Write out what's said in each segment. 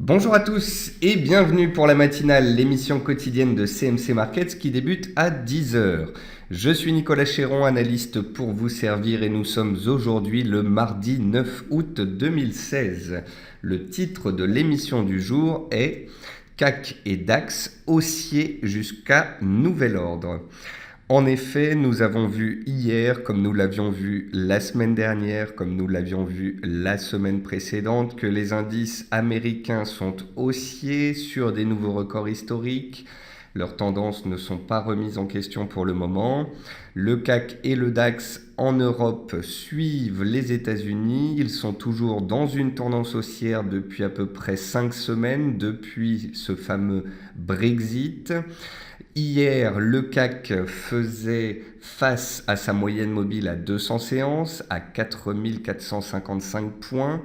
Bonjour à tous et bienvenue pour la matinale, l'émission quotidienne de CMC Markets qui débute à 10 heures. Je suis Nicolas Chéron, analyste pour vous servir et nous sommes aujourd'hui le mardi 9 août 2016. Le titre de l'émission du jour est CAC et DAX haussiers jusqu'à nouvel ordre. En effet, nous avons vu hier, comme nous l'avions vu la semaine dernière, comme nous l'avions vu la semaine précédente, que les indices américains sont haussiers sur des nouveaux records historiques. Leurs tendances ne sont pas remises en question pour le moment. Le CAC et le DAX en Europe suivent les États-Unis. Ils sont toujours dans une tendance haussière depuis à peu près 5 semaines, depuis ce fameux Brexit. Hier, le CAC faisait face à sa moyenne mobile à 200 séances, à 4455 points.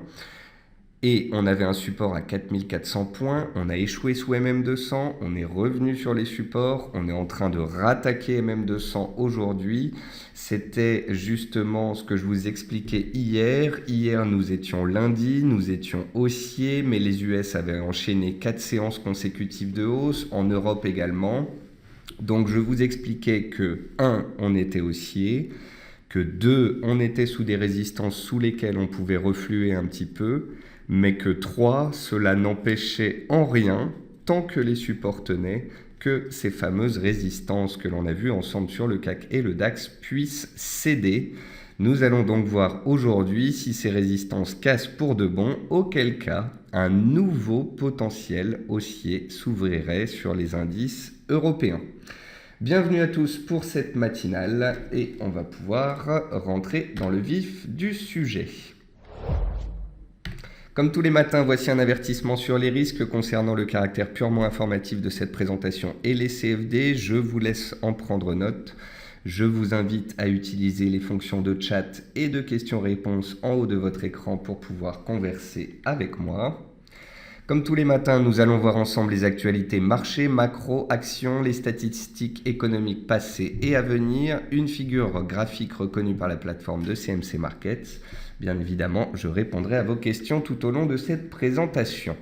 Et on avait un support à 4400 points, on a échoué sous MM200, on est revenu sur les supports, on est en train de rattaquer MM200 aujourd'hui. C'était justement ce que je vous expliquais hier. Hier, nous étions lundi, nous étions haussiers, mais les US avaient enchaîné 4 séances consécutives de hausse, en Europe également. Donc je vous expliquais que 1, on était haussier, que 2, on était sous des résistances sous lesquelles on pouvait refluer un petit peu, mais que 3, cela n'empêchait en rien, tant que les supports tenaient, que ces fameuses résistances que l'on a vues ensemble sur le CAC et le DAX puissent céder. Nous allons donc voir aujourd'hui si ces résistances cassent pour de bon, auquel cas un nouveau potentiel haussier s'ouvrirait sur les indices européens. Bienvenue à tous pour cette matinale et on va pouvoir rentrer dans le vif du sujet. Comme tous les matins, voici un avertissement sur les risques concernant le caractère purement informatif de cette présentation et les CFD. Je vous laisse en prendre note. Je vous invite à utiliser les fonctions de chat et de questions-réponses en haut de votre écran pour pouvoir converser avec moi. Comme tous les matins, nous allons voir ensemble les actualités marché, macro, actions, les statistiques économiques passées et à venir, une figure graphique reconnue par la plateforme de CMC Markets. Bien évidemment, je répondrai à vos questions tout au long de cette présentation.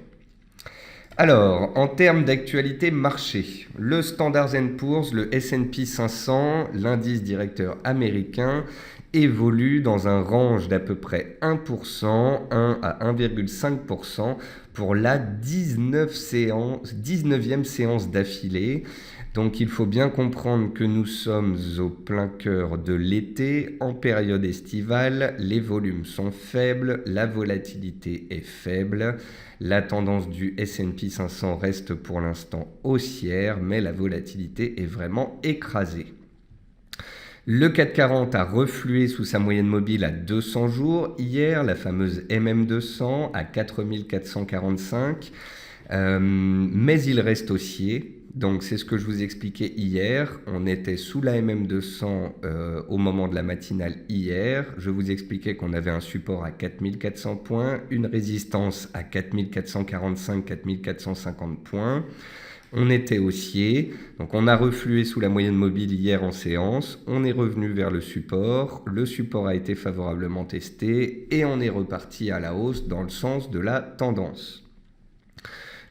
Alors, en termes d'actualité marché, le Standard & Poor's, le S&P 500, l'indice directeur américain, évolue dans un range d'à peu près 1%, 1 à 1,5% pour la 19e séance d'affilée. Donc il faut bien comprendre que nous sommes au plein cœur de l'été, en période estivale, les volumes sont faibles, la volatilité est faible, la tendance du S&P 500 reste pour l'instant haussière, mais la volatilité est vraiment écrasée. Le CAC 40 a reflué sous sa moyenne mobile à 200 jours. Hier, la fameuse MM200 à 4445, mais il reste haussier. Donc c'est ce que je vous expliquais hier. On était sous la MM200 au moment de la matinale hier. Je vous expliquais qu'on avait un support à 4400 points, une résistance à 4445-4450 points. On était haussier, donc on a reflué sous la moyenne mobile hier en séance, on est revenu vers le support a été favorablement testé et on est reparti à la hausse dans le sens de la tendance.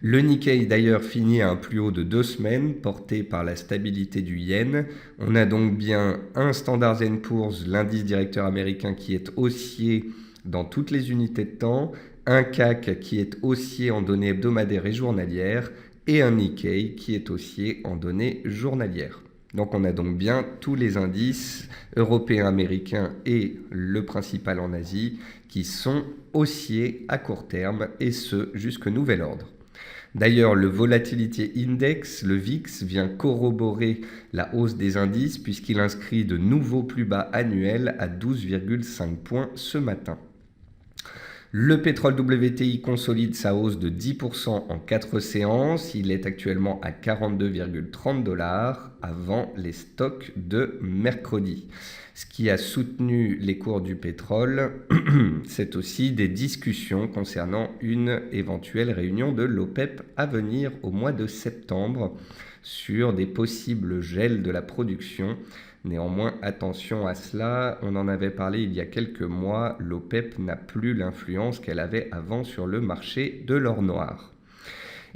Le Nikkei d'ailleurs finit à un plus haut de 2 semaines, porté par la stabilité du yen. On a donc bien un Standard & Poor's, l'indice directeur américain qui est haussier dans toutes les unités de temps, un CAC qui est haussier en données hebdomadaires et journalières, et un Nikkei qui est haussier en données journalières. Donc on a donc bien tous les indices européens, américains et le principal en Asie qui sont haussiers à court terme et ce jusqu'à nouvel ordre. D'ailleurs, le Volatility Index, le VIX, vient corroborer la hausse des indices puisqu'il inscrit de nouveaux plus bas annuels à 12,5 points ce matin. Le pétrole WTI consolide sa hausse de 10% en 4 séances. Il est actuellement à 42,30 $ avant les stocks de mercredi. Ce qui a soutenu les cours du pétrole, c'est aussi des discussions concernant une éventuelle réunion de l'OPEP à venir au mois de septembre sur des possibles gels de la production. Néanmoins, attention à cela, on en avait parlé il y a quelques mois, l'OPEP n'a plus l'influence qu'elle avait avant sur le marché de l'or noir.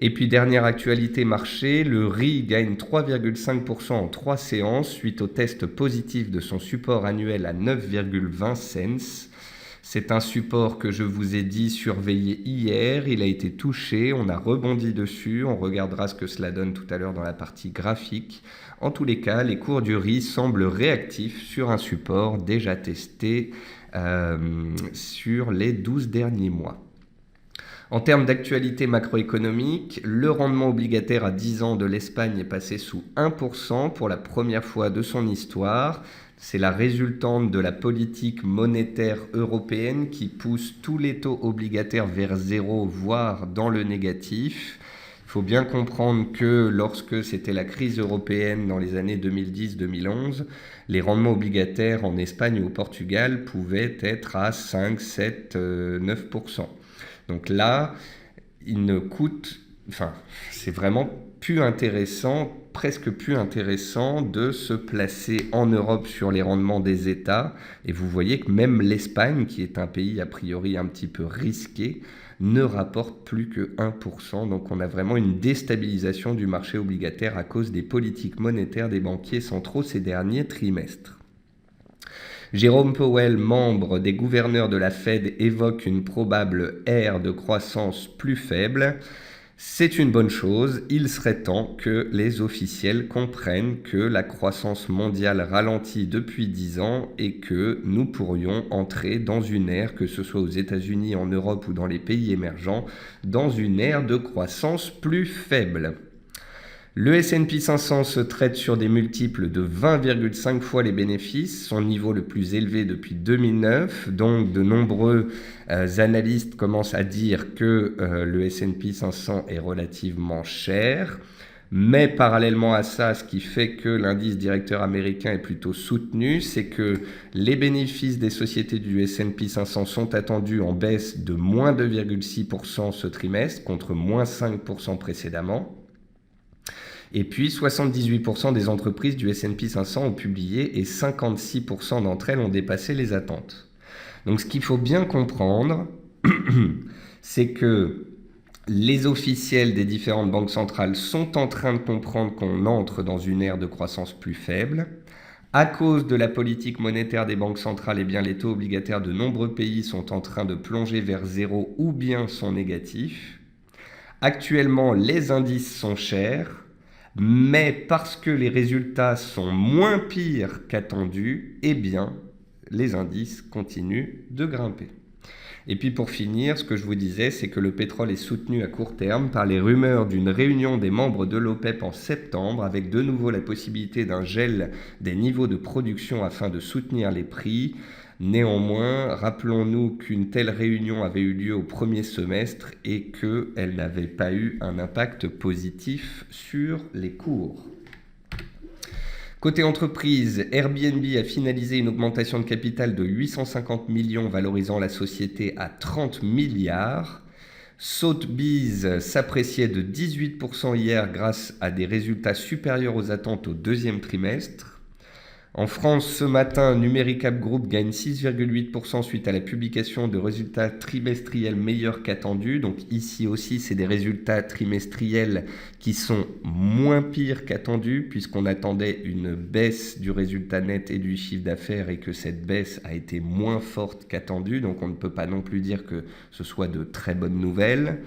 Et puis dernière actualité marché, le riz gagne 3,5% en 3 séances suite au test positif de son support annuel à 9,20 cents. C'est un support que je vous ai dit surveiller hier, il a été touché, on a rebondi dessus, on regardera ce que cela donne tout à l'heure dans la partie graphique. En tous les cas, les cours du riz semblent réactifs sur un support déjà testé sur les 12 derniers mois. En termes d'actualité macroéconomique, le rendement obligataire à 10 ans de l'Espagne est passé sous 1% pour la première fois de son histoire. C'est la résultante de la politique monétaire européenne qui pousse tous les taux obligataires vers zéro, voire dans le négatif. Il faut bien comprendre que lorsque c'était la crise européenne dans les années 2010-2011, les rendements obligataires en Espagne et au Portugal pouvaient être à 5, 7, 9%. Donc là, c'est vraiment plus intéressant, presque plus intéressant de se placer en Europe sur les rendements des États. Et vous voyez que même l'Espagne, qui est un pays a priori un petit peu risqué, ne rapporte plus que 1%. Donc on a vraiment une déstabilisation du marché obligataire à cause des politiques monétaires des banquiers centraux ces derniers trimestres. Jérôme Powell, membre des gouverneurs de la Fed, évoque une probable ère de croissance plus faible. C'est une bonne chose, il serait temps que les officiels comprennent que la croissance mondiale ralentit depuis 10 ans et que nous pourrions entrer dans une ère, que ce soit aux États-Unis, en Europe ou dans les pays émergents, dans une ère de croissance plus faible. Le S&P 500 se traite sur des multiples de 20,5 fois les bénéfices, son niveau le plus élevé depuis 2009. Donc de nombreux analystes commencent à dire que le S&P 500 est relativement cher. Mais parallèlement à ça, ce qui fait que l'indice directeur américain est plutôt soutenu, c'est que les bénéfices des sociétés du S&P 500 sont attendus en baisse de moins 2,6% ce trimestre contre moins 5% précédemment. Et puis 78% des entreprises du S&P 500 ont publié et 56% d'entre elles ont dépassé les attentes. Donc ce qu'il faut bien comprendre, c'est que les officiels des différentes banques centrales sont en train de comprendre qu'on entre dans une ère de croissance plus faible. À cause de la politique monétaire des banques centrales, eh bien, les taux obligataires de nombreux pays sont en train de plonger vers zéro ou bien sont négatifs. Actuellement, les indices sont chers. Mais parce que les résultats sont moins pires qu'attendus, eh bien, les indices continuent de grimper. Et puis pour finir, ce que je vous disais, c'est que le pétrole est soutenu à court terme par les rumeurs d'une réunion des membres de l'OPEP en septembre, avec de nouveau la possibilité d'un gel des niveaux de production afin de soutenir les prix. Néanmoins, rappelons-nous qu'une telle réunion avait eu lieu au premier semestre et qu'elle n'avait pas eu un impact positif sur les cours. Côté entreprise, Airbnb a finalisé une augmentation de capital de 850 millions, valorisant la société à 30 milliards. Sotheby's s'appréciait de 18% hier grâce à des résultats supérieurs aux attentes au deuxième trimestre. En France, ce matin, Numericap Group gagne 6,8% suite à la publication de résultats trimestriels meilleurs qu'attendus. Donc ici aussi, c'est des résultats trimestriels qui sont moins pires qu'attendus puisqu'on attendait une baisse du résultat net et du chiffre d'affaires et que cette baisse a été moins forte qu'attendue. Donc on ne peut pas non plus dire que ce soit de très bonnes nouvelles.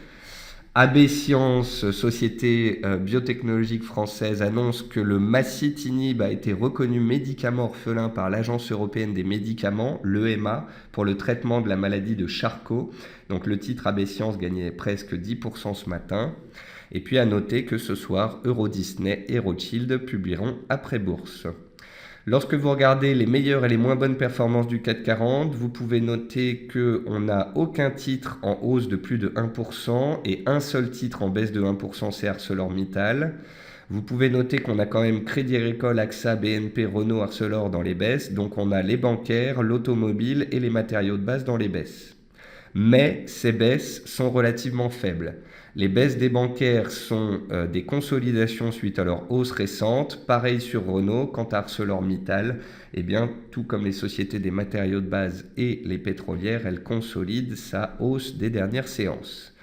AB Science, société biotechnologique française, annonce que le Massitinib a été reconnu médicament orphelin par l'Agence européenne des médicaments, l'EMA, pour le traitement de la maladie de Charcot. Donc le titre AB Science gagnait presque 10% ce matin. Et puis à noter que ce soir, Eurodisney et Rothschild publieront après bourse. Lorsque vous regardez les meilleures et les moins bonnes performances du CAC 40, vous pouvez noter qu'on n'a aucun titre en hausse de plus de 1% et un seul titre en baisse de 1%, c'est ArcelorMittal. Vous pouvez noter qu'on a quand même Crédit Agricole, AXA, BNP, Renault, Arcelor dans les baisses. Donc on a les bancaires, l'automobile et les matériaux de base dans les baisses. Mais ces baisses sont relativement faibles. Les baisses des bancaires sont des consolidations suite à leur hausse récente. Pareil sur Renault. Quant à ArcelorMittal, eh bien, tout comme les sociétés des matériaux de base et les pétrolières, elle consolide sa hausse des dernières séances.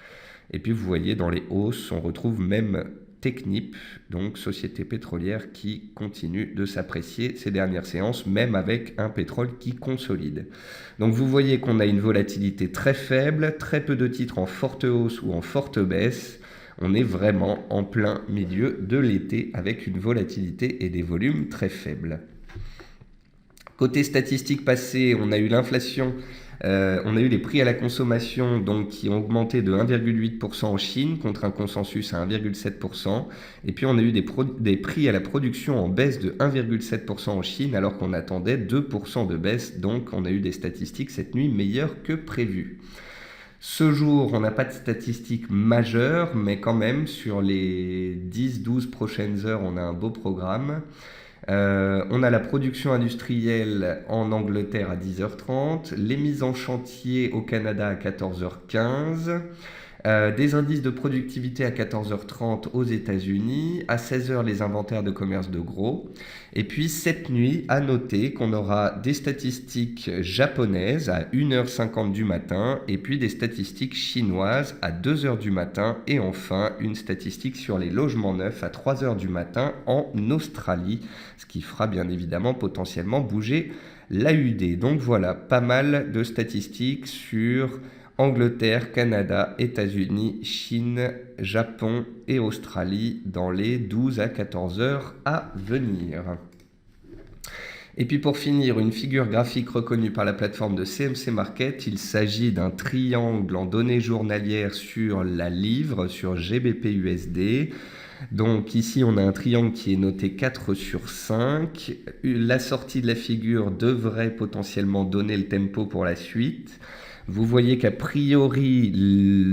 Et puis vous voyez dans les hausses, on retrouve même Technip, donc société pétrolière qui continue de s'apprécier ces dernières séances, même avec un pétrole qui consolide. Donc vous voyez qu'on a une volatilité très faible, très peu de titres en forte hausse ou en forte baisse. On est vraiment en plein milieu de l'été avec une volatilité et des volumes très faibles. Côté statistiques passées, on a eu l'inflation, on a eu les prix à la consommation donc, qui ont augmenté de 1,8% en Chine contre un consensus à 1,7%. Et puis on a eu des prix à la production en baisse de 1,7% en Chine alors qu'on attendait 2% de baisse. Donc on a eu des statistiques cette nuit meilleures que prévues. Ce jour, on n'a pas de statistiques majeures, mais quand même sur les 10-12 prochaines heures, on a un beau programme. On a la production industrielle en Angleterre à 10h30, les mises en chantier au Canada à 14h15, des indices de productivité à 14h30 aux États-Unis, à 16h les inventaires de commerce de gros. Et puis cette nuit, à noter qu'on aura des statistiques japonaises à 1h50 du matin et puis des statistiques chinoises à 2h du matin et enfin une statistique sur les logements neufs à 3h du matin en Australie, ce qui fera bien évidemment potentiellement bouger l'AUD. Donc voilà, pas mal de statistiques sur Angleterre, Canada, États-Unis, Chine, Japon et Australie dans les 12 à 14 heures à venir. Et puis pour finir, une figure graphique reconnue par la plateforme de CMC Market, il s'agit d'un triangle en données journalières sur la livre, sur GBP/USD. Donc ici on a un triangle qui est noté 4 sur 5. La sortie de la figure devrait potentiellement donner le tempo pour la suite. Vous voyez qu'a priori,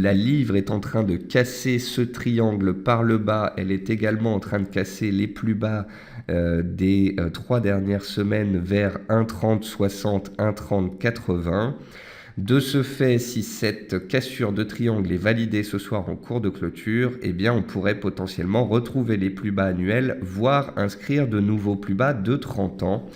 la livre est en train de casser ce triangle par le bas. Elle est également en train de casser les plus bas des 3 dernières semaines vers 1,3060, 1,3080. De ce fait, si cette cassure de triangle est validée ce soir en cours de clôture, eh bien on pourrait potentiellement retrouver les plus bas annuels, voire inscrire de nouveaux plus bas de 30 ans.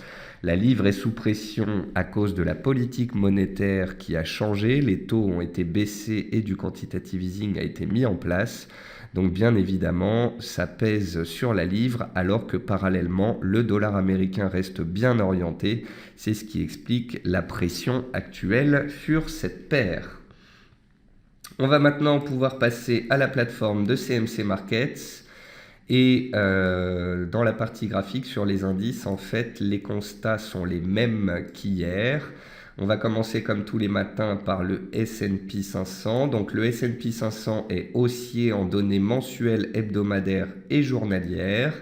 La livre est sous pression à cause de la politique monétaire qui a changé, les taux ont été baissés et du quantitative easing a été mis en place. Donc bien évidemment, ça pèse sur la livre alors que parallèlement, le dollar américain reste bien orienté. C'est ce qui explique la pression actuelle sur cette paire. On va maintenant pouvoir passer à la plateforme de CMC Markets. Et dans la partie graphique sur les indices, en fait, les constats sont les mêmes qu'hier. On va commencer comme tous les matins par le S&P 500. Donc le S&P 500 est haussier en données mensuelles, hebdomadaires et journalières.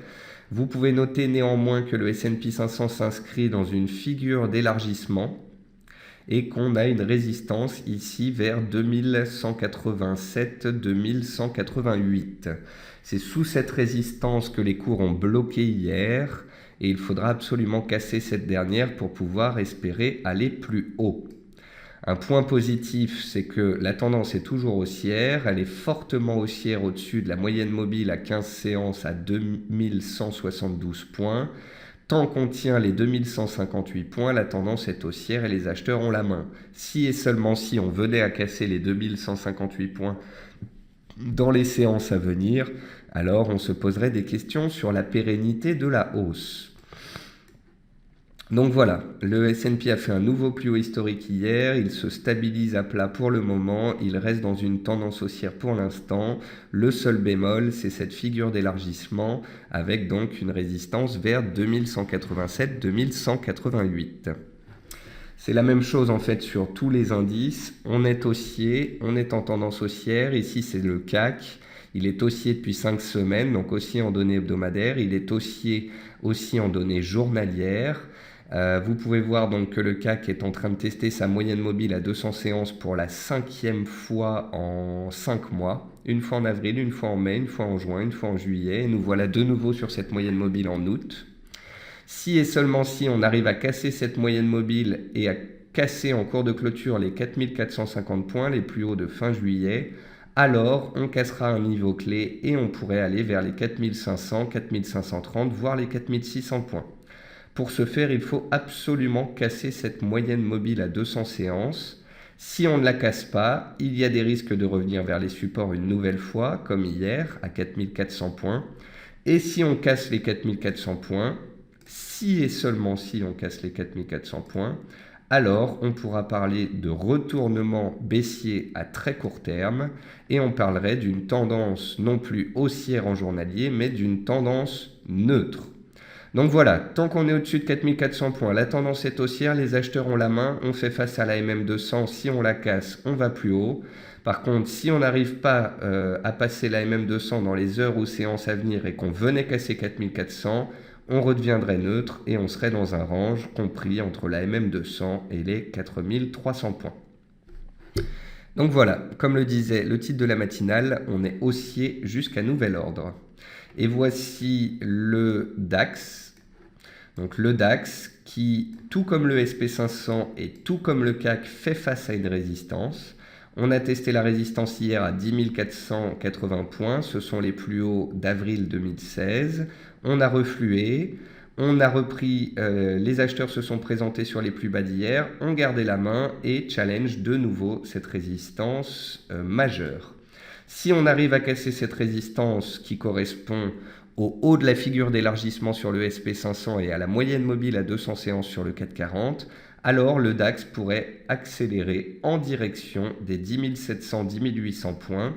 Vous pouvez noter néanmoins que le S&P 500 s'inscrit dans une figure d'élargissement et qu'on a une résistance ici vers 2187-2188. C'est sous cette résistance que les cours ont bloqué hier et il faudra absolument casser cette dernière pour pouvoir espérer aller plus haut. Un point positif, c'est que la tendance est toujours haussière, elle est fortement haussière au-dessus de la moyenne mobile à 15 séances à 2172 points. Tant qu'on tient les 2158 points, la tendance est haussière et les acheteurs ont la main. Si et seulement si on venait à casser les 2158 points dans les séances à venir, alors on se poserait des questions sur la pérennité de la hausse. Donc voilà, le S&P a fait un nouveau plus haut historique hier, il se stabilise à plat pour le moment, il reste dans une tendance haussière pour l'instant. Le seul bémol, c'est cette figure d'élargissement avec donc une résistance vers 2187-2188. C'est la même chose en fait sur tous les indices, on est haussier, on est en tendance haussière, ici c'est le CAC. Il est haussier depuis 5 semaines, donc haussier en données hebdomadaires, il est haussier aussi en données journalières. Vous pouvez voir donc que le CAC est en train de tester sa moyenne mobile à 200 séances pour la 5e fois en 5 mois. Une fois en avril, une fois en mai, une fois en juin, une fois en juillet. Et nous voilà de nouveau sur cette moyenne mobile en août. Si et seulement si on arrive à casser cette moyenne mobile et à casser en cours de clôture les 4450 points, les plus hauts de fin juillet, alors on cassera un niveau clé et on pourrait aller vers les 4500, 4530, voire les 4600 points. Pour ce faire, il faut absolument casser cette moyenne mobile à 200 séances. Si on ne la casse pas, il y a des risques de revenir vers les supports une nouvelle fois, comme hier, à 4400 points. Et si on casse les 4400 points, si et seulement si on casse les 4400 points, alors on pourra parler de retournement baissier à très court terme et on parlerait d'une tendance non plus haussière en journalier, mais d'une tendance neutre. Donc voilà, tant qu'on est au-dessus de 4400 points, la tendance est haussière, les acheteurs ont la main, on fait face à la MM200, si on la casse, on va plus haut. Par contre, si on n'arrive pas à passer la MM200 dans les heures ou séances à venir et qu'on venait casser 4400, on redeviendrait neutre et on serait dans un range compris entre la MM200 et les 4300 points. Donc voilà, comme le disait le titre de la matinale, on est haussier jusqu'à nouvel ordre. Et voici le DAX. Donc le DAX qui, tout comme le SP500 et tout comme le CAC, fait face à une résistance. On a testé la résistance hier à 10 480 points, ce sont les plus hauts d'avril 2016. On a reflué, on a repris, les acheteurs se sont présentés sur les plus bas d'hier, ont gardé la main et challenge de nouveau cette résistance majeure. Si on arrive à casser cette résistance qui correspond au haut de la figure d'élargissement sur le SP500 et à la moyenne mobile à 200 séances sur le 440, alors le DAX pourrait accélérer en direction des 10 700, 10 800 points.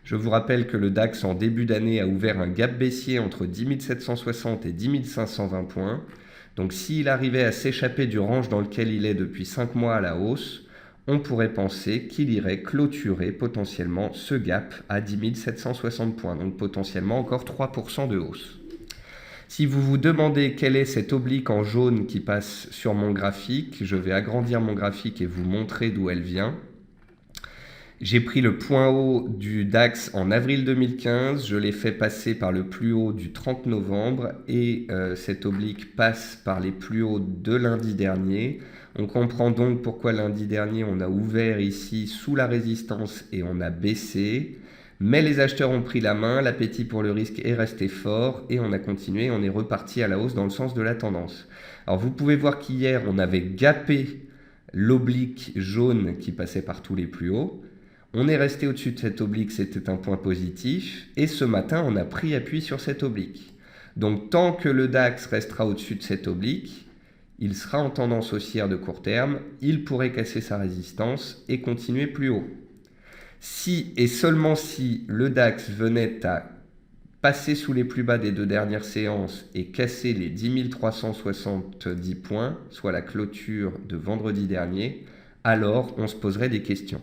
Je vous rappelle que le DAX en début d'année a ouvert un gap baissier entre 10 760 et 10 520 points. Donc s'il arrivait à s'échapper du range dans lequel il est depuis 5 mois à la hausse, on pourrait penser qu'il irait clôturer potentiellement ce gap à 10 760 points, donc potentiellement encore 3% de hausse. Si vous vous demandez quelle est cette oblique en jaune qui passe sur mon graphique, je vais agrandir mon graphique et vous montrer d'où elle vient. J'ai pris le point haut du DAX en avril 2015, je l'ai fait passer par le plus haut du 30 novembre et cette oblique passe par les plus hauts de lundi dernier. On comprend donc pourquoi lundi dernier on a ouvert ici sous la résistance et on a baissé. Mais les acheteurs ont pris la main, l'appétit pour le risque est resté fort et on a continué, on est reparti à la hausse dans le sens de la tendance. Alors vous pouvez voir qu'hier on avait gapé l'oblique jaune qui passait par tous les plus hauts. On est resté au-dessus de cette oblique, c'était un point positif. Et ce matin, on a pris appui sur cette oblique. Donc tant que le DAX restera au-dessus de cette oblique, il sera en tendance haussière de court terme, il pourrait casser sa résistance et continuer plus haut. Si et seulement si le DAX venait à passer sous les plus bas des deux dernières séances et casser les 10 370 points, soit la clôture de vendredi dernier, alors on se poserait des questions.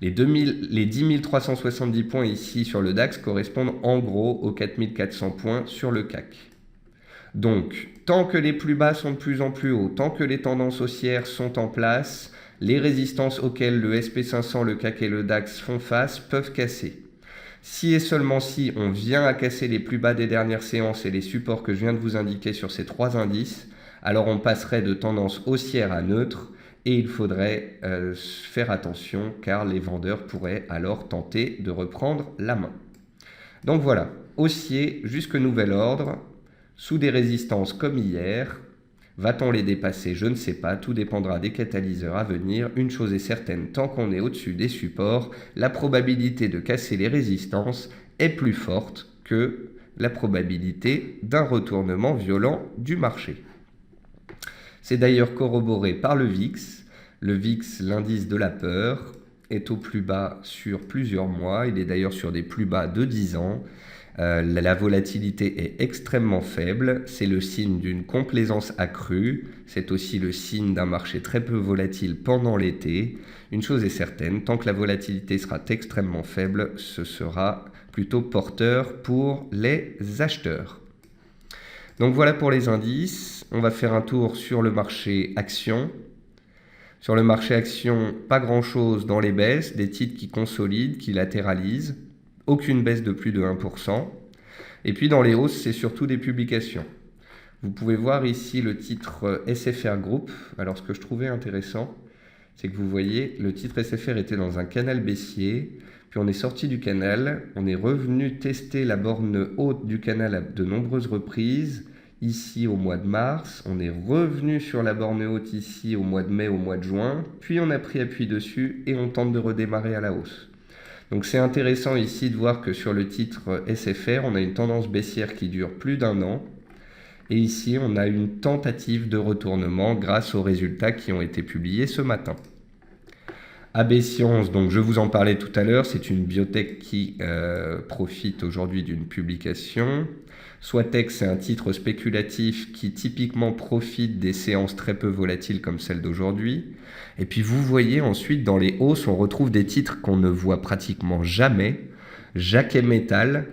Les 10 370 points ici sur le DAX correspondent en gros aux 4 400 points sur le CAC. Donc, tant que les plus bas sont de plus en plus hauts, tant que les tendances haussières sont en place, les résistances auxquelles le SP500, le CAC et le DAX font face peuvent casser. Si et seulement si on vient à casser les plus bas des dernières séances et les supports que je viens de vous indiquer sur ces trois indices, alors on passerait de tendance haussière à neutre et il faudrait faire attention car les vendeurs pourraient alors tenter de reprendre la main. Donc voilà, haussier jusque nouvel ordre, sous des résistances comme hier. Va-t-on les dépasser? Je ne sais pas, tout dépendra des catalyseurs à venir. Une chose est certaine, tant qu'on est au-dessus des supports, la probabilité de casser les résistances est plus forte que la probabilité d'un retournement violent du marché. C'est d'ailleurs corroboré par le VIX. Le VIX, l'indice de la peur, est au plus bas sur plusieurs mois. Il est d'ailleurs sur des plus bas de 10 ans. La volatilité est extrêmement faible. C'est le signe d'une complaisance accrue. C'est aussi le signe d'un marché très peu volatile pendant l'été. Une chose est certaine, tant que la volatilité sera extrêmement faible, ce sera plutôt porteur pour les acheteurs. Donc voilà pour les indices. On va faire un tour sur le marché actions. Sur le marché actions, pas grand-chose dans les baisses, des titres qui consolident, qui latéralisent, aucune baisse de plus de 1%. Et puis dans les hausses, c'est surtout des publications. Vous pouvez voir ici le titre SFR Group. Alors ce que je trouvais intéressant, c'est que vous voyez, le titre SFR était dans un canal baissier, puis on est sorti du canal, on est revenu tester la borne haute du canal à de nombreuses reprises. ici au mois de mars, on est revenu sur la borne haute ici au mois de mai, au mois de juin, puis on a pris appui dessus et on tente de redémarrer à la hausse. Donc c'est intéressant ici de voir que sur le titre SFR, on a une tendance baissière qui dure plus d'un an. Et ici, on a une tentative de retournement grâce aux résultats qui ont été publiés ce matin. AB Science, donc je vous en parlais tout à l'heure, c'est une biotech qui profite aujourd'hui d'une publication. Swatex, c'est un titre spéculatif qui typiquement profite des séances très peu volatiles comme celle d'aujourd'hui. Et puis vous voyez ensuite dans les hausses, on retrouve des titres qu'on ne voit pratiquement jamais. Jacquet Metal,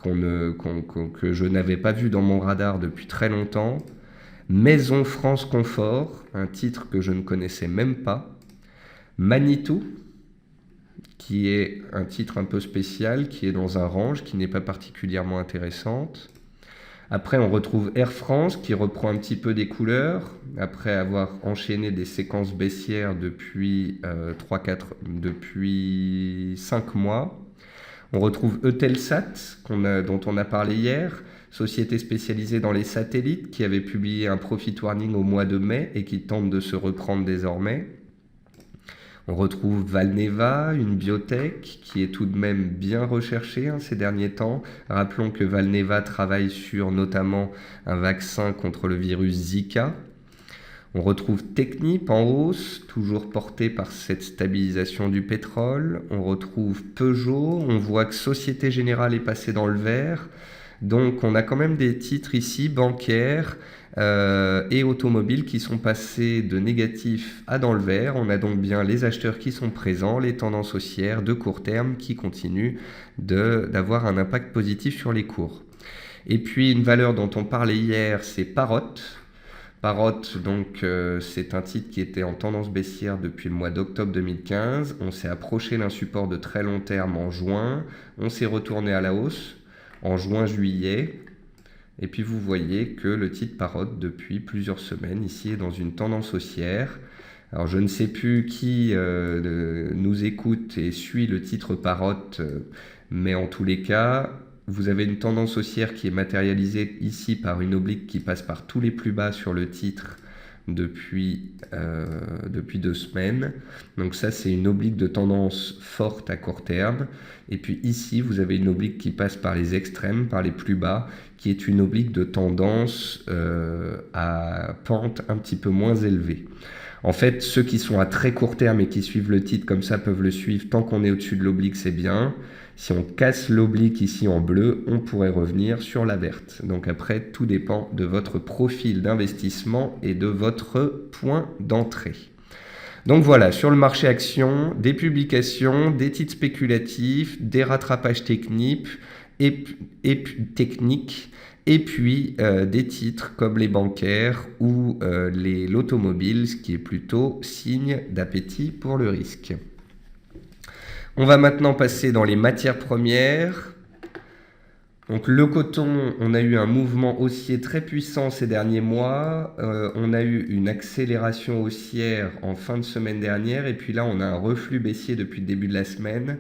que je n'avais pas vu dans mon radar depuis très longtemps. Maison France Confort, un titre que je ne connaissais même pas. Manitou, qui est un titre un peu spécial, qui est dans un range, qui n'est pas particulièrement intéressante. Après, on retrouve Air France, qui reprend un petit peu des couleurs, après avoir enchaîné des séquences baissières depuis 5 mois. On retrouve Eutelsat, dont on a parlé hier, société spécialisée dans les satellites, qui avait publié un profit warning au mois de mai et qui tente de se reprendre désormais. On retrouve Valneva, une biotech qui est tout de même bien recherchée ces derniers temps. Rappelons que Valneva travaille sur notamment un vaccin contre le virus Zika. On retrouve Technip en hausse, toujours porté par cette stabilisation du pétrole. On retrouve Peugeot, on voit que Société Générale est passée dans le vert. Donc on a quand même des titres ici bancaires et automobiles qui sont passés de négatif à dans le vert. On a donc bien les acheteurs qui sont présents, les tendances haussières de court terme qui continuent d'avoir un impact positif sur les cours. Et puis une valeur dont on parlait hier, c'est Parrot. Parrot, donc, c'est un titre qui était en tendance baissière depuis le mois d'octobre 2015. On s'est approché d'un support de très long terme en juin. On s'est retourné à la hausse en juin-juillet. Et puis vous voyez que le titre Parrot, depuis plusieurs semaines, ici est dans une tendance haussière. Alors je ne sais plus qui nous écoute et suit le titre Parrot, mais en tous les cas, vous avez une tendance haussière qui est matérialisée ici par une oblique qui passe par tous les plus bas sur le titre depuis 2 semaines. Donc ça, c'est une oblique de tendance forte à court terme. Et puis ici, vous avez une oblique qui passe par les extrêmes, par les plus bas, qui est une oblique de tendance à pente un petit peu moins élevée. En fait, ceux qui sont à très court terme et qui suivent le titre comme ça peuvent le suivre. Tant qu'on est au-dessus de l'oblique, c'est bien. Si on casse l'oblique ici en bleu, on pourrait revenir sur la verte. Donc après, tout dépend de votre profil d'investissement et de votre point d'entrée. Donc voilà, sur le marché action, des publications, des titres spéculatifs, des rattrapages techniques, et puis des titres comme les bancaires ou l'automobile, ce qui est plutôt signe d'appétit pour le risque. On va maintenant passer dans les matières premières. Donc le coton, on a eu un mouvement haussier très puissant ces derniers mois. On a eu une accélération haussière en fin de semaine dernière. Et puis là, on a un reflux baissier depuis le début de la semaine.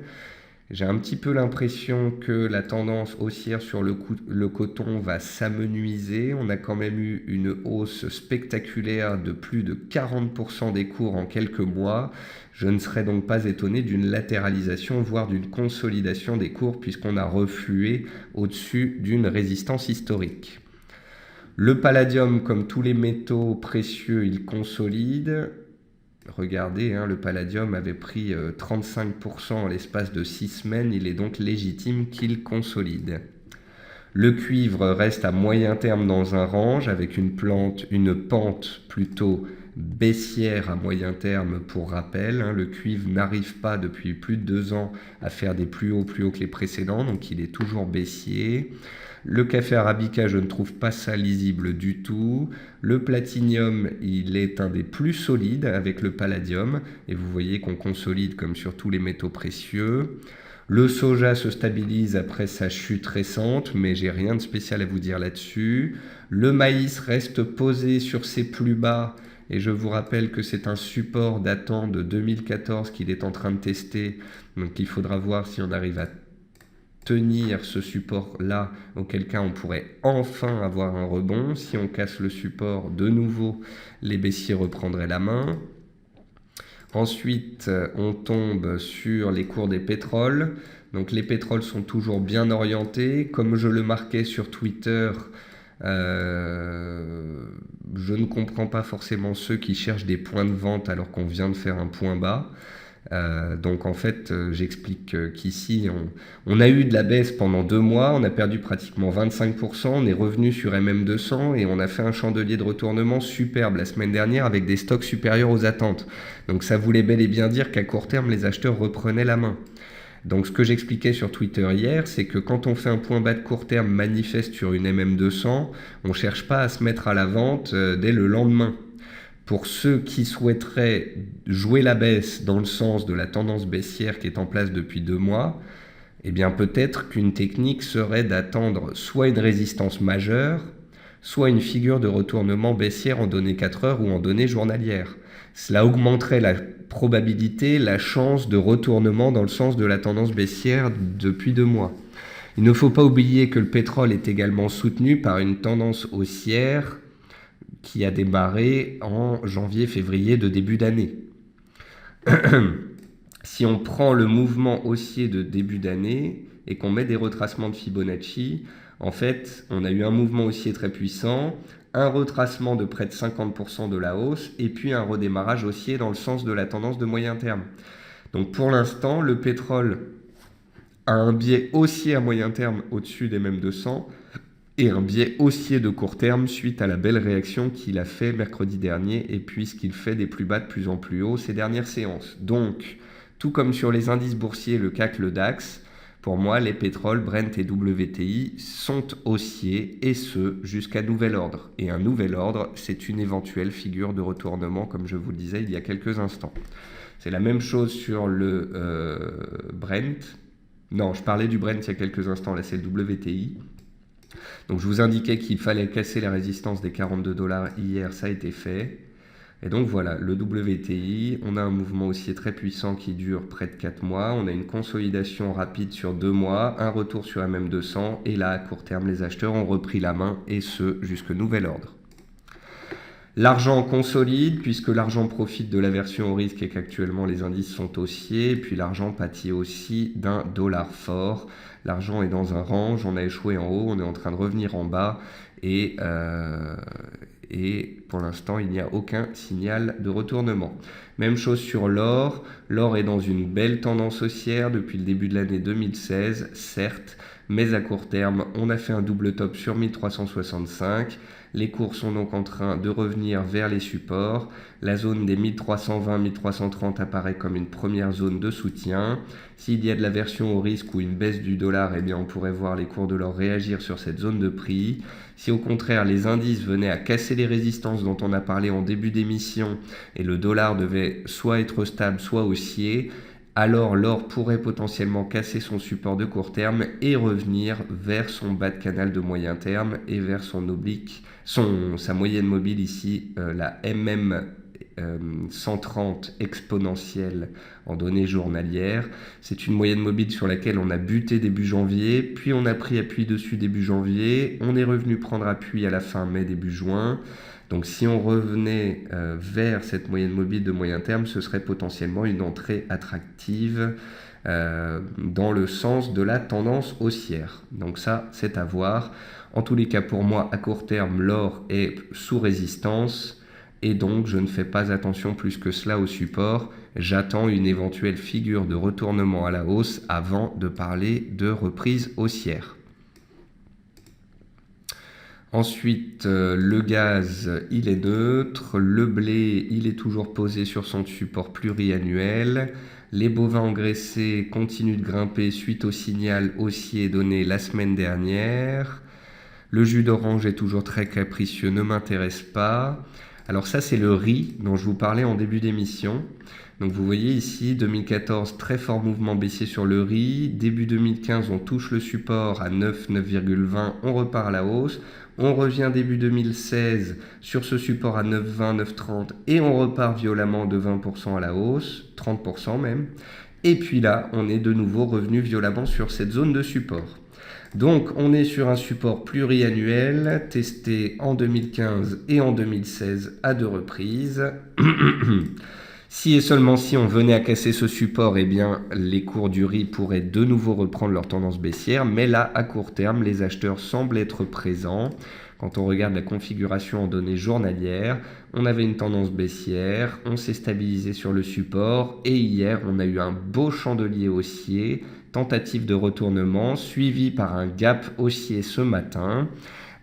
J'ai un petit peu l'impression que la tendance haussière sur le coton va s'amenuiser. On a quand même eu une hausse spectaculaire de plus de 40% des cours en quelques mois. Je ne serais donc pas étonné d'une latéralisation, voire d'une consolidation des cours, puisqu'on a reflué au-dessus d'une résistance historique. Le palladium, comme tous les métaux précieux, il consolide. Regardez, le palladium avait pris 35% en l'espace de 6 semaines, il est donc légitime qu'il consolide. Le cuivre reste à moyen terme dans un range avec une pente plutôt baissière à moyen terme pour rappel. Le cuivre n'arrive pas depuis plus de 2 ans à faire des plus hauts que les précédents, donc il est toujours baissier. Le café arabica, je ne trouve pas ça lisible du tout. Le platinium, il est un des plus solides avec le palladium. Et vous voyez qu'on consolide comme sur tous les métaux précieux. Le soja se stabilise après sa chute récente, mais j'ai rien de spécial à vous dire là-dessus. Le maïs reste posé sur ses plus bas. Et je vous rappelle que c'est un support datant de 2014 qu'il est en train de tester. Donc il faudra voir si on arrive à tenir ce support-là, auquel cas on pourrait enfin avoir un rebond. Si on casse le support, de nouveau, les baissiers reprendraient la main. Ensuite, on tombe sur les cours des pétroles. Donc les pétroles sont toujours bien orientés. Comme je le marquais sur Twitter, je ne comprends pas forcément ceux qui cherchent des points de vente alors qu'on vient de faire un point bas. Donc en fait, j'explique qu'ici, on a eu de la baisse pendant 2 mois, on a perdu pratiquement 25%, on est revenu sur MM200 et on a fait un chandelier de retournement superbe la semaine dernière avec des stocks supérieurs aux attentes. Donc ça voulait bel et bien dire qu'à court terme, les acheteurs reprenaient la main. Donc ce que j'expliquais sur Twitter hier, c'est que quand on fait un point bas de court terme manifeste sur une MM200, on ne cherche pas à se mettre à la vente dès le lendemain. Pour ceux qui souhaiteraient jouer la baisse dans le sens de la tendance baissière qui est en place depuis 2 mois, eh bien peut-être qu'une technique serait d'attendre soit une résistance majeure, soit une figure de retournement baissière en données 4 heures ou en données journalières. Cela augmenterait la probabilité, la chance de retournement dans le sens de la tendance baissière depuis 2 mois. Il ne faut pas oublier que le pétrole est également soutenu par une tendance haussière qui a démarré en janvier-février de début d'année. Si on prend le mouvement haussier de début d'année et qu'on met des retracements de Fibonacci, en fait, on a eu un mouvement haussier très puissant, un retracement de près de 50% de la hausse et puis un redémarrage haussier dans le sens de la tendance de moyen terme. Donc pour l'instant, le pétrole a un biais haussier à moyen terme au-dessus des mêmes 200 et un biais haussier de court terme suite à la belle réaction qu'il a fait mercredi dernier et puisqu'il fait des plus bas de plus en plus haut ces dernières séances. Donc, tout comme sur les indices boursiers, le CAC, le DAX, pour moi, les pétroles, Brent et WTI sont haussiers et ce, jusqu'à nouvel ordre. Et un nouvel ordre, c'est une éventuelle figure de retournement, comme je vous le disais il y a quelques instants. C'est la même chose sur le Brent. Non, je parlais du Brent il y a quelques instants, là c'est le WTI. Donc je vous indiquais qu'il fallait casser la résistance des 42 $ hier, ça a été fait. Et donc voilà, le WTI, on a un mouvement haussier très puissant qui dure près de 4 mois. On a une consolidation rapide sur 2 mois, un retour sur MM200. Et là, à court terme, les acheteurs ont repris la main et ce, jusque nouvel ordre. L'argent consolide puisque l'argent profite de l'aversion au risque et qu'actuellement les indices sont haussiers. Puis l'argent pâtit aussi d'un dollar fort. L'argent est dans un range, on a échoué en haut, on est en train de revenir en bas et pour l'instant il n'y a aucun signal de retournement. Même chose sur l'or, l'or est dans une belle tendance haussière depuis le début de l'année 2016, certes, mais à court terme on a fait un double top sur 1365. Les cours sont donc en train de revenir vers les supports. La zone des 1320-1330 apparaît comme une première zone de soutien. S'il y a de l'aversion au risque ou une baisse du dollar, eh bien on pourrait voir les cours de l'or réagir sur cette zone de prix. Si au contraire les indices venaient à casser les résistances dont on a parlé en début d'émission et le dollar devait soit être stable, soit haussier, alors l'or pourrait potentiellement casser son support de court terme et revenir vers son bas de canal de moyen terme et vers son oblique, sa moyenne mobile ici, la MM130 exponentielle en données journalières. C'est une moyenne mobile sur laquelle on a buté début janvier, puis on a pris appui dessus début janvier, on est revenu prendre appui à la fin mai, début juin. Donc si on revenait vers cette moyenne mobile de moyen terme, ce serait potentiellement une entrée attractive dans le sens de la tendance haussière. Donc ça, c'est à voir. En tous les cas, pour moi, à court terme, l'or est sous résistance et donc je ne fais pas attention plus que cela au support. J'attends une éventuelle figure de retournement à la hausse avant de parler de reprise haussière. Ensuite, le gaz, il est neutre. Le blé, il est toujours posé sur son support pluriannuel. Les bovins engraissés continuent de grimper suite au signal haussier donné la semaine dernière. Le jus d'orange est toujours très capricieux, ne m'intéresse pas. Alors ça, c'est le riz dont je vous parlais en début d'émission. Donc vous voyez ici, 2014, très fort mouvement baissier sur le riz. Début 2015, on touche le support à 9, 9,20, on repart à la hausse. On revient début 2016 sur ce support à 9,20, 9,30 et on repart violemment de 20% à la hausse, 30% même. Et puis là, on est de nouveau revenu violemment sur cette zone de support. Donc on est sur un support pluriannuel testé en 2015 et en 2016 à 2 reprises. Si et seulement si on venait à casser ce support, eh bien, les cours du riz pourraient de nouveau reprendre leur tendance baissière. Mais là, à court terme, les acheteurs semblent être présents. Quand on regarde la configuration en données journalières, on avait une tendance baissière, on s'est stabilisé sur le support et hier, on a eu un beau chandelier haussier, tentative de retournement, suivi par un gap haussier ce matin.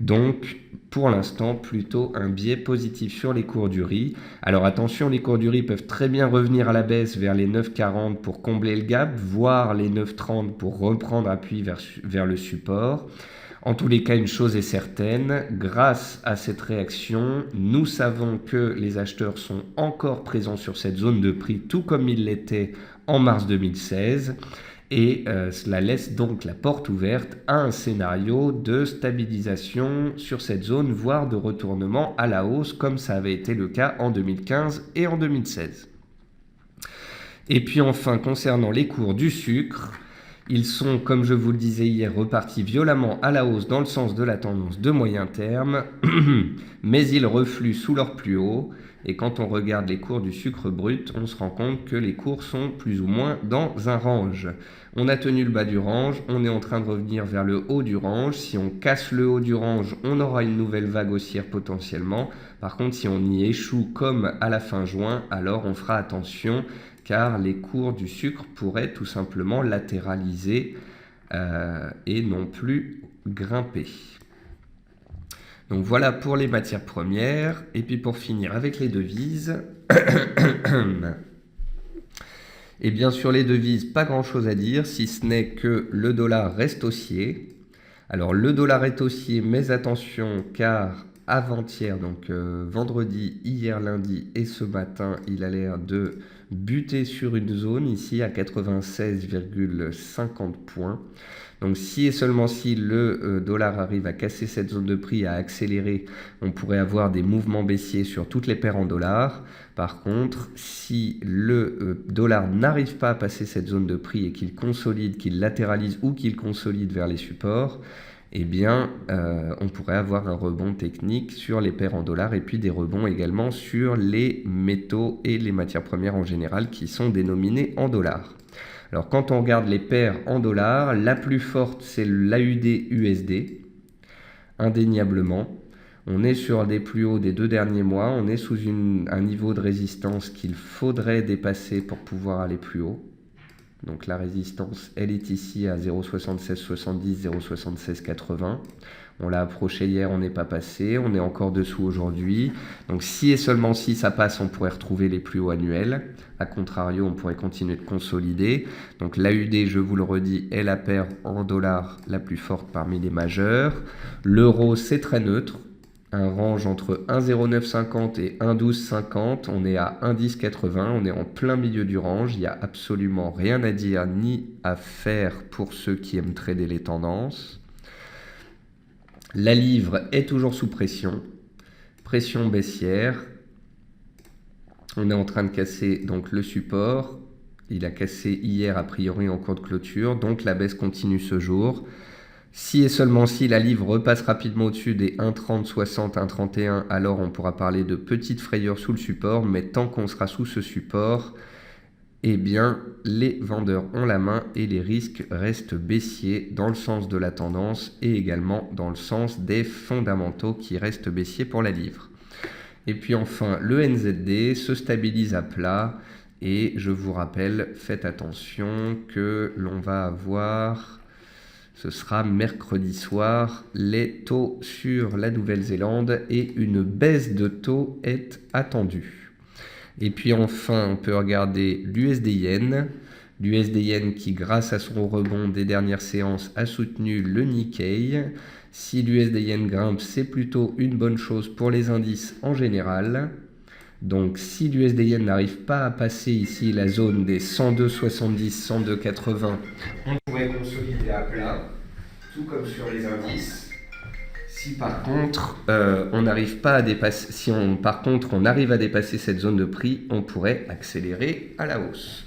Donc, pour l'instant, plutôt un biais positif sur les cours du riz. Alors attention, les cours du riz peuvent très bien revenir à la baisse vers les 9,40 pour combler le gap, voire les 9,30 pour reprendre appui vers le support. En tous les cas, une chose est certaine, grâce à cette réaction, nous savons que les acheteurs sont encore présents sur cette zone de prix, tout comme ils l'étaient en mars 2016. Et cela laisse donc la porte ouverte à un scénario de stabilisation sur cette zone, voire de retournement à la hausse, comme ça avait été le cas en 2015 et en 2016. Et puis enfin, concernant les cours du sucre, ils sont, comme je vous le disais hier, repartis violemment à la hausse dans le sens de la tendance de moyen terme, mais ils refluent sous leur plus haut. Et quand on regarde les cours du sucre brut, on se rend compte que les cours sont plus ou moins dans un range. On a tenu le bas du range, on est en train de revenir vers le haut du range. Si on casse le haut du range, on aura une nouvelle vague haussière potentiellement. Par contre, si on y échoue comme à la fin juin, alors on fera attention car les cours du sucre pourraient tout simplement latéraliser et non plus grimper. Donc voilà pour les matières premières. Et puis pour finir avec les devises, et bien sur les devises, pas grand chose à dire, si ce n'est que le dollar reste haussier. Alors le dollar est haussier, mais attention car avant-hier, donc vendredi, hier lundi et ce matin, il a l'air de buter sur une zone ici à 96,50 points. Donc si et seulement si le dollar arrive à casser cette zone de prix, à accélérer, on pourrait avoir des mouvements baissiers sur toutes les paires en dollars. Par contre, si le dollar n'arrive pas à passer cette zone de prix et qu'il consolide, qu'il latéralise ou qu'il consolide vers les supports, eh bien, on pourrait avoir un rebond technique sur les paires en dollars et puis des rebonds également sur les métaux et les matières premières en général qui sont dénominées en dollars. Alors, quand on regarde les paires en dollars, la plus forte, c'est l'AUD-USD, indéniablement. On est sur des plus hauts des 2 derniers mois, on est sous un niveau de résistance qu'il faudrait dépasser pour pouvoir aller plus haut. Donc la résistance, elle est ici à 0,7670, 0,7680. On l'a approché hier, on n'est pas passé, on est encore dessous aujourd'hui. Donc si et seulement si ça passe, on pourrait retrouver les plus hauts annuels. A contrario, on pourrait continuer de consolider. Donc l'AUD, je vous le redis, est la paire en dollars la plus forte parmi les majeures. L'euro, c'est très neutre. Un range entre 1,0950 et 1,1250, on est à 1,1080, on est en plein milieu du range, il n'y a absolument rien à dire ni à faire pour ceux qui aiment trader les tendances. La livre est toujours sous pression, pression baissière, on est en train de casser donc le support, il a cassé hier a priori en cours de clôture, donc la baisse continue ce jour. Si et seulement si la livre repasse rapidement au-dessus des 1,3060, 1,31, alors on pourra parler de petites frayeurs sous le support, mais tant qu'on sera sous ce support, eh bien les vendeurs ont la main et les risques restent baissiers dans le sens de la tendance et également dans le sens des fondamentaux qui restent baissiers pour la livre. Et puis enfin, le NZD se stabilise à plat et je vous rappelle, faites attention que l'on va avoir... Ce sera mercredi soir, les taux sur la Nouvelle-Zélande et une baisse de taux est attendue. Et puis enfin, on peut regarder l'USD-Yen. L'USD-Yen qui, grâce à son rebond des dernières séances, a soutenu le Nikkei. Si l'USD-Yen grimpe, c'est plutôt une bonne chose pour les indices en général. Donc si l'USD-Yen n'arrive pas à passer ici la zone des 102,70, 102,80, on pourrait consolider à plat, tout comme sur les indices. Si par contre on n'arrive pas à dépasser, par contre on arrive à dépasser cette zone de prix, on pourrait accélérer à la hausse.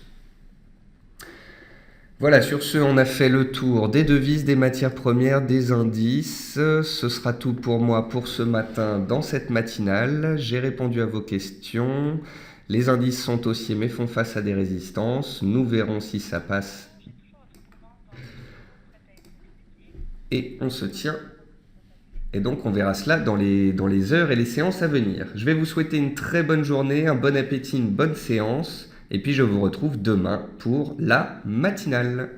Voilà, sur ce, on a fait le tour des devises, des matières premières, des indices. Ce sera tout pour moi pour ce matin dans cette matinale. J'ai répondu à vos questions. Les indices sont haussiers mais font face à des résistances. Nous verrons si ça passe. Et on se tient. Et donc on verra cela dans les heures et les séances à venir. Je vais vous souhaiter une très bonne journée, un bon appétit, une bonne séance. Et puis je vous retrouve demain pour la matinale.